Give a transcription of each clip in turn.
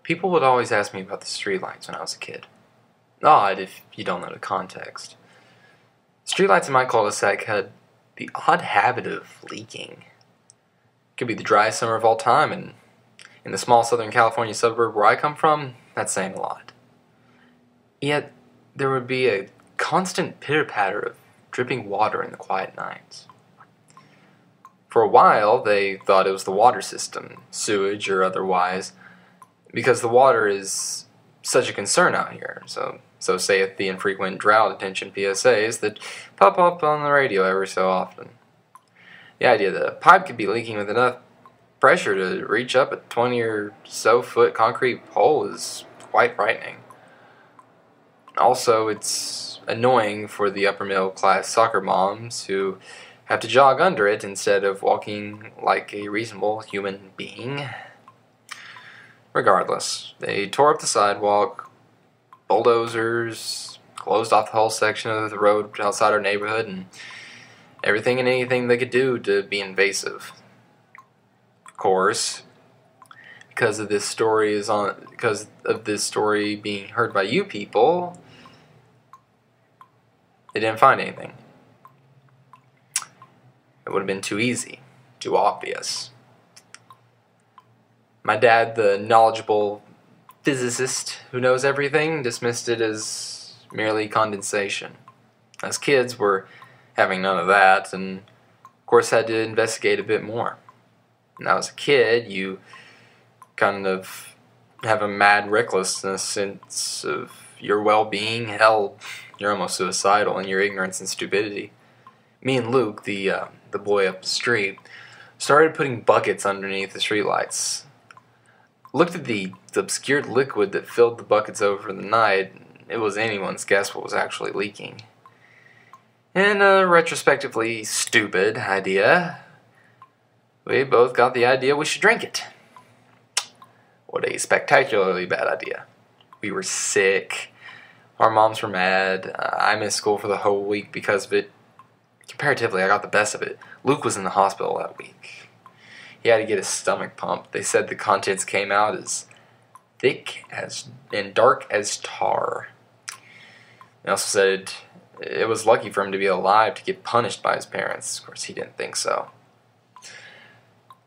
People would always ask me about the streetlights when I was a kid. Odd if you don't know the context. Streetlights in my cul-de-sac had the odd habit of leaking. It could be the driest summer of all time, and in the small Southern California suburb where I come from, that's saying a lot. Yet, there would be a constant pitter-patter of dripping water in the quiet nights. For a while, they thought it was the water system, sewage or otherwise, because the water is such a concern out here, so saith the infrequent drought attention PSAs that pop up on the radio every so often. The idea that a pipe could be leaking with enough pressure to reach up a 20 or so foot concrete hole is quite frightening. Also, it's annoying for the upper middle class soccer moms who have to jog under it instead of walking like a reasonable human being. Regardless, they tore up the sidewalk, bulldozers closed off the whole section of the road outside our neighborhood, and everything and anything they could do to be invasive. Of course, because of this story being heard by you people, they didn't find anything. It would have been too easy, too obvious. My dad, the knowledgeable physicist who knows everything, dismissed it as merely condensation. As kids, we're having none of that, and of course had to investigate a bit more. Now as a kid, you kind of have a mad recklessness sense of your well-being. Hell, you're almost suicidal in your ignorance and stupidity. Me and Luke, the boy up the street, started putting buckets underneath the streetlights. Looked at the obscured liquid that filled the buckets over the night. It was anyone's guess what was actually leaking. In a retrospectively stupid idea, we both got the idea we should drink it. What a spectacularly bad idea. We were sick. Our moms were mad. I missed school for the whole week because of it. Comparatively, I got the best of it. Luke was in the hospital that week. He had to get his stomach pumped. They said the contents came out as thick and dark as tar. They also said it was lucky for him to be alive to get punished by his parents. Of course, he didn't think so.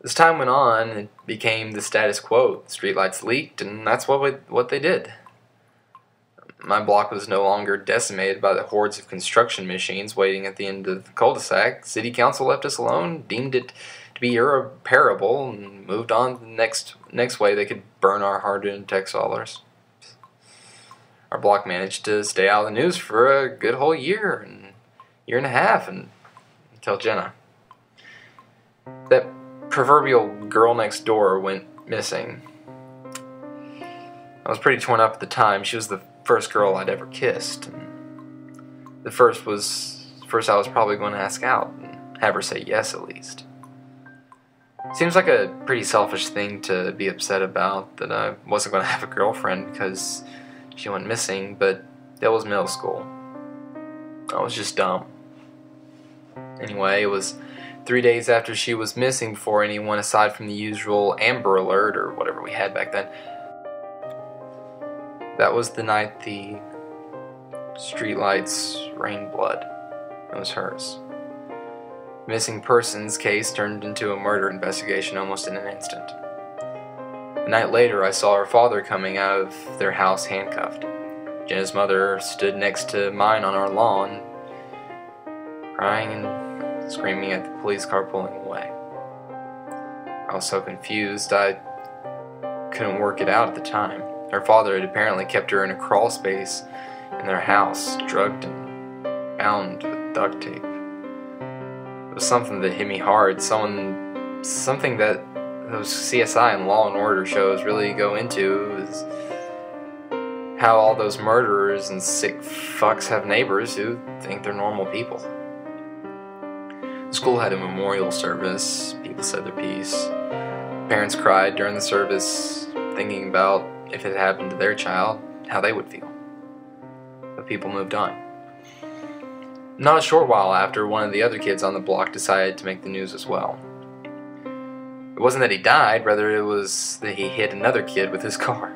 As time went on, it became the status quo. Streetlights leaked, and that's what they did. My block was no longer decimated by the hordes of construction machines waiting at the end of the cul-de-sac. City council left us alone, deemed it to be irreparable, and moved on to the next way they could burn our hard-earned tax dollars. Our block managed to stay out of the news for a good whole year and a half, until Jenna. That proverbial girl next door went missing. I was pretty torn up at the time. She was the first girl I'd ever kissed. And the first I was probably going to ask out and have her say yes at least. Seems like a pretty selfish thing to be upset about, that I wasn't going to have a girlfriend because she went missing, but that was middle school. I was just dumb. Anyway, it was 3 days after she was missing before anyone aside from the usual Amber Alert or whatever we had back then. That was the night the streetlights rained blood. It was hers. The missing persons case turned into a murder investigation almost in an instant. A night later, I saw her father coming out of their house handcuffed. Jenna's mother stood next to mine on our lawn, crying and screaming at the police car pulling away. I was so confused, I couldn't work it out at the time. Her father had apparently kept her in a crawl space in their house, drugged and bound with duct tape. It was something that hit me hard, something that those CSI and Law and Order shows really go into, is how all those murderers and sick fucks have neighbors who think they're normal people. The school had a memorial service. People said their piece. Parents cried during the service, thinking about if it happened to their child, how they would feel. But people moved on. Not a short while after, one of the other kids on the block decided to make the news as well. It wasn't that he died, rather it was that he hit another kid with his car.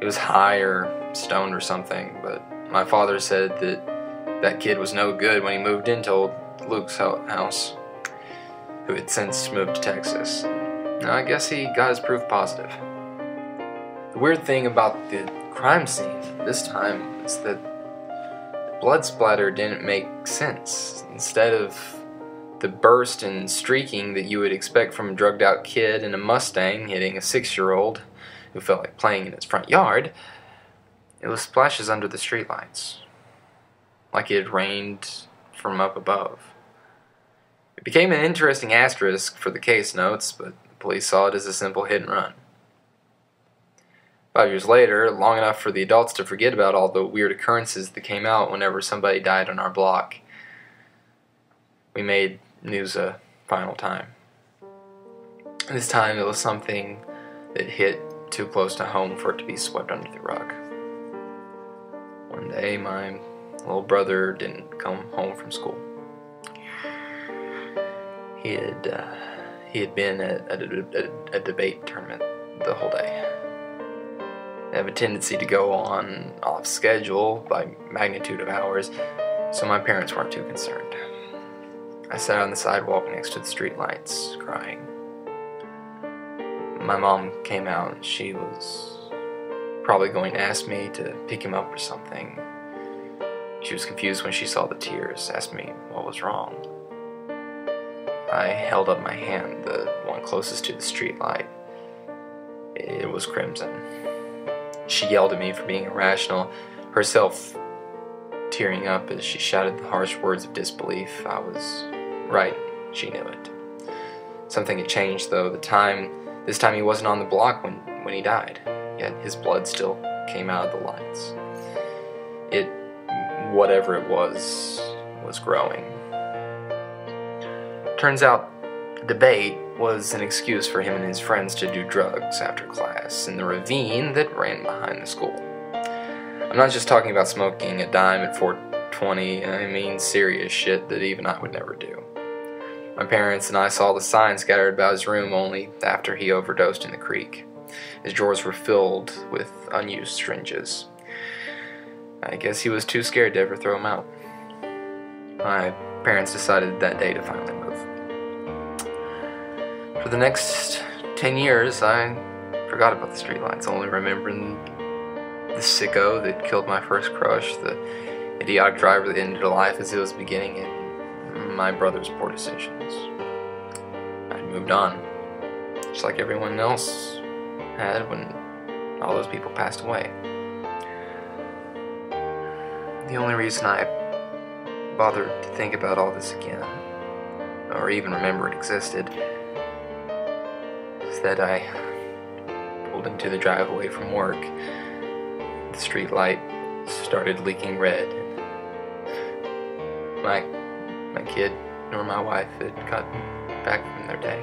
He was high or stoned or something, but my father said that kid was no good when he moved into old Luke's house, who had since moved to Texas. Now, I guess he got his proof positive. The weird thing about the crime scene this time is that the blood splatter didn't make sense. Instead of the burst and streaking that you would expect from a drugged out kid in a Mustang hitting a 6-year-old who felt like playing in his front yard, it was splashes under the streetlights, like it had rained from up above. It became an interesting asterisk for the case notes, but the police saw it as a simple hit and run. 5 years later, long enough for the adults to forget about all the weird occurrences that came out whenever somebody died on our block, we made news a final time. This time it was something that hit too close to home for it to be swept under the rug. One day, my little brother didn't come home from school. He had been at a debate tournament the whole day. They have a tendency to go on off schedule by magnitude of hours, so my parents weren't too concerned. I sat on the sidewalk next to the streetlights, crying. My mom came out and she was probably going to ask me to pick him up or something. She was confused when she saw the tears, asked me what was wrong. I held up my hand, the one closest to the streetlight. It was crimson. She yelled at me for being irrational, herself tearing up as she shouted the harsh words of disbelief. I was right, she knew it. Something had changed though. This time he wasn't on the block when he died, yet his blood still came out of the lights. Whatever it was growing. Turns out, debate was an excuse for him and his friends to do drugs after class in the ravine that ran behind the school. I'm not just talking about smoking a dime at 420, I mean serious shit that even I would never do. My parents and I saw the sign scattered about his room only after he overdosed in the creek. His drawers were filled with unused syringes. I guess he was too scared to ever throw them out. My parents decided that day to finally move. For the next 10 years, I forgot about the streetlights, only remembering the sicko that killed my first crush, the idiotic driver that ended a life as it was beginning, and my brother's poor decisions. I'd moved on, just like everyone else had when all those people passed away. The only reason I bothered to think about all this again, or even remember it existed, is that I pulled into the driveway from work. The street light started leaking red. My kid nor my wife had gotten back from their day.